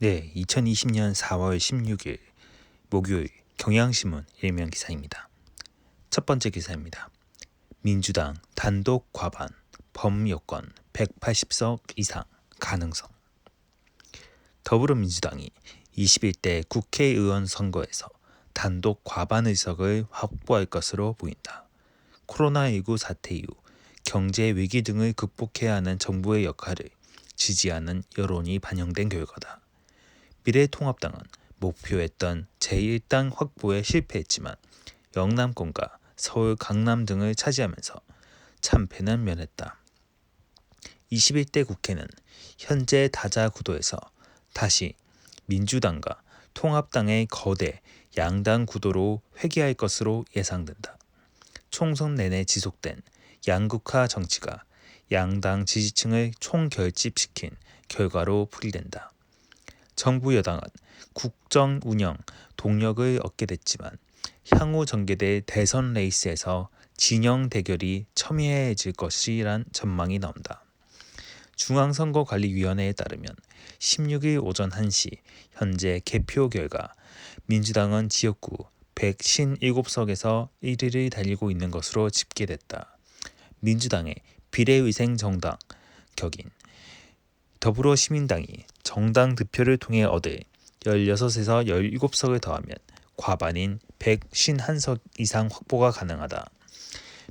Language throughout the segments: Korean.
네, 2020년 4월 16일 목요일 경향신문 일면 기사입니다. 첫 번째 기사입니다. 민주당 단독 과반 범여권 180석 이상 가능성. 더불어민주당이 21대 국회의원 선거에서 단독 과반 의석을 확보할 것으로 보인다. 코로나19 사태 이후 경제 위기 등을 극복해야 하는 정부의 역할을 지지하는 여론이 반영된 결과다. 미래통합당은 목표했던 제1당 확보에 실패했지만 영남권과 서울, 강남 등을 차지하면서 참패는 면했다. 21대 국회는 현재 다자 구도에서 다시 민주당과 통합당의 거대 양당 구도로 회귀할 것으로 예상된다. 총선 내내 지속된 양극화 정치가 양당 지지층을 총결집시킨 결과로 풀이된다. 정부 여당은 국정 운영 동력을 얻게 됐지만 향후 전개될 대선 레이스에서 진영 대결이 첨예해질 것이란 전망이 나온다. 중앙선거관리위원회에 따르면 16일 오전 1시 현재 개표 결과 민주당은 지역구 157석에서 1위를 달리고 있는 것으로 집계됐다. 민주당의 비례위생 정당 격인 더불어시민당이 정당 득표를 통해 얻을 16에서 17석을 더하면 과반인 151석 이상 확보가 가능하다.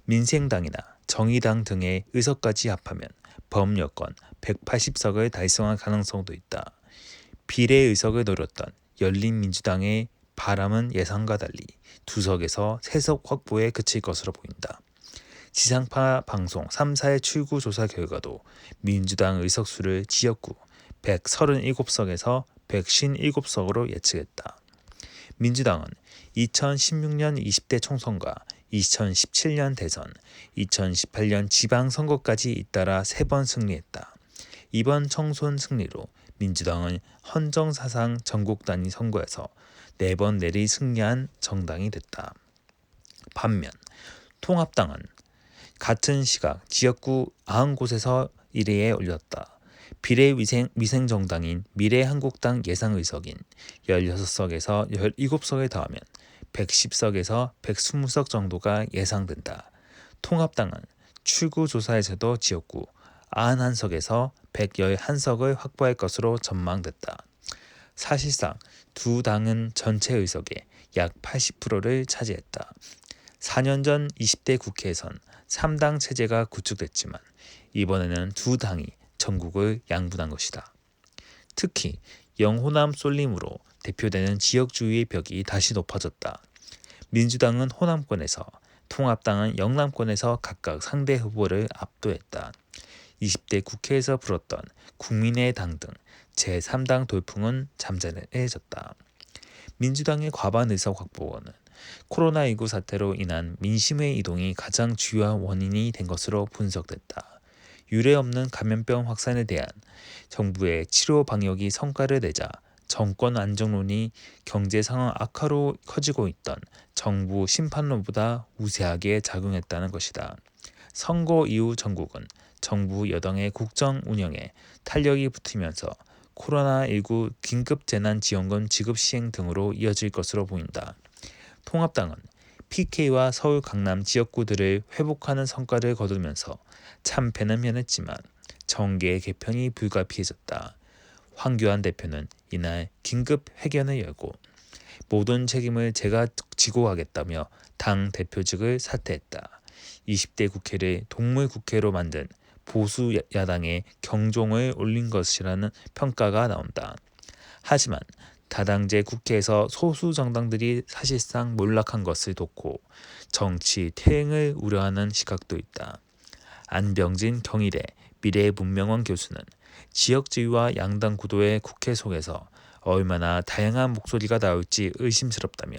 민생당이나 정의당 등의 의석까지 합하면 범여권 180석을 달성할 가능성도 있다. 비례의석을 노렸던 열린민주당의 바람은 예상과 달리 2석에서 3석 확보에 그칠 것으로 보인다. 지상파 방송 3사의 출구 조사 결과도 민주당 의석수를 지역구 137석에서 157석으로 예측했다. 민주당은 2016년 20대 총선과 2017년 대선, 2018년 지방선거까지 잇따라 3번 승리했다. 이번 총선 승리로 민주당은 헌정사상 전국 단위 선거에서 4번 내리 승리한 정당이 됐다. 반면 통합당은 같은 시각 지역구 90곳에서 1위에 올렸다. 비례위생정당인 미래한국당 예상의석인 16석에서 17석에 더하면 110석에서 120석 정도가 예상된다. 통합당은 출구조사에서도 지역구 91석에서 111석을 확보할 것으로 전망됐다. 사실상 두 당은 전체 의석의 약 80%를 차지했다. 4년 전 20대 국회에선 3당 체제가 구축됐지만 이번에는 두 당이 전국을 양분한 것이다. 특히 영호남 쏠림으로 대표되는 지역주의의 벽이 다시 높아졌다. 민주당은 호남권에서, 통합당은 영남권에서 각각 상대 후보를 압도했다. 20대 국회에서 불었던 국민의 당 등 제3당 돌풍은 잠잠해졌다. 민주당의 과반 의석 확보는 코로나19 사태로 인한 민심의 이동이 가장 주요한 원인이 된 것으로 분석됐다. 유례없는 감염병 확산에 대한 정부의 치료 방역이 성과를 내자 정권 안정론이 경제 상황 악화로 커지고 있던 정부 심판론보다 우세하게 작용했다는 것이다. 선거 이후 전국은 정부 여당의 국정 운영에 탄력이 붙으면서 코로나19 긴급재난지원금 지급 시행 등으로 이어질 것으로 보인다. 통합당은 PK와 서울 강남 지역구들을 회복하는 성과를 거두면서 참패는 면했지만 정계 개편이 불가피해졌다. 황교안 대표는 이날 긴급 회견을 열고 모든 책임을 제가 지고 가겠다며 당 대표직을 사퇴했다. 20대 국회를 동물국회로 만든 보수 야당의 경종을 울린 것이라는 평가가 나온다. 하지만 다당제 국회에서 소수 정당들이 사실상 몰락한 것을 돕고 정치 퇴행을 우려하는 시각도 있다. 안병진 경희대 미래문명원 교수는 지역주의와 양당 구도의 국회 속에서 얼마나 다양한 목소리가 나올지 의심스럽다며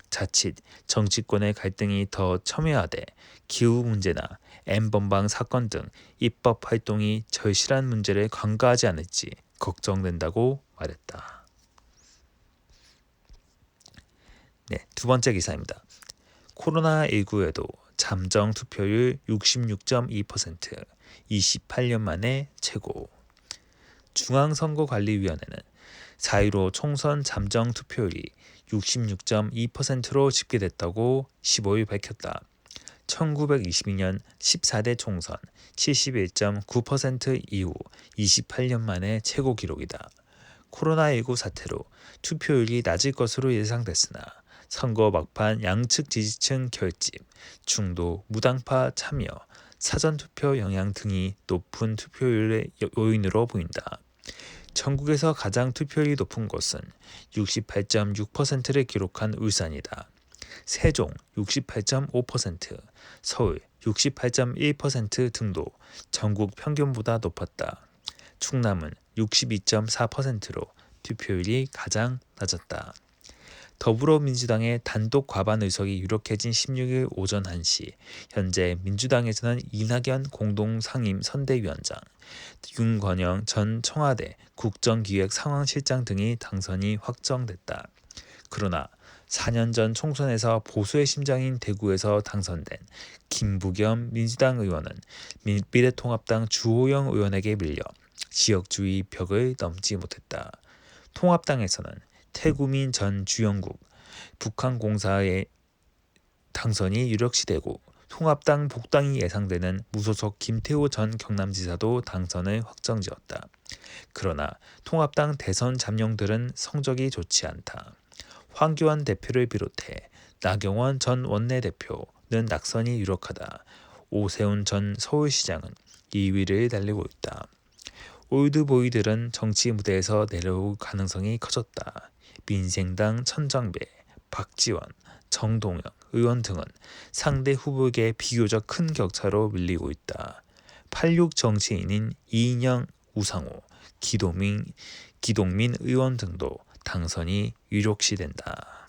자칫 정치권의 갈등이 더 첨예화돼 기후 문제나 N번방 사건 등 입법 활동이 절실한 문제를 간과하지 않을지 걱정된다고 말했다. 네, 두 번째 기사입니다. 코로나19에도 잠정 투표율 66.2%, 28년 만에 최고. 중앙선거관리위원회는 4.15 총선 잠정 투표율이 66.2%로 집계됐다고 15일 밝혔다. 1922년 14대 총선 71.9% 이후 28년 만에 최고 기록이다. 코로나19 사태로 투표율이 낮을 것으로 예상됐으나 선거 막판 양측 지지층 결집, 중도 무당파 참여, 사전투표 영향 등이 높은 투표율의 요인으로 보인다. 전국에서 가장 투표율이 높은 곳은 68.6%를 기록한 울산이다. 세종 68.5%, 서울 68.1% 등도 전국 평균보다 높았다. 충남은 62.4%로 투표율이 가장 낮았다. 더불어민주당의 단독 과반 의석이 유력해진 16일 오전 1시 현재 민주당에서는 이낙연 공동상임 선대위원장, 윤건영 전 청와대 국정기획상황실장 등이 당선이 확정됐다. 그러나 4년 전 총선에서 보수의 심장인 대구에서 당선된 김부겸 민주당 의원은 미래통합당 주호영 의원에게 밀려 지역주의 벽을 넘지 못했다. 통합당에서는 태구민 전 주영국 북한공사의 당선이 유력시되고 통합당 복당이 예상되는 무소속 김태호 전 경남지사도 당선을 확정지었다. 그러나 통합당 대선 잠룡들은 성적이 좋지 않다. 황교안 대표를 비롯해 나경원 전 원내대표는 낙선이 유력하다. 오세훈 전 서울시장은 2위를 달리고 있다. 올드보이들은 정치 무대에서 내려올 가능성이 커졌다. 민생당 천정배, 박지원, 정동영 의원 등은 상대 후보에게 비교적 큰 격차로 밀리고 있다. 86 정치인인 이인영, 우상호, 기동민 의원 등도 당선이 유력시된다.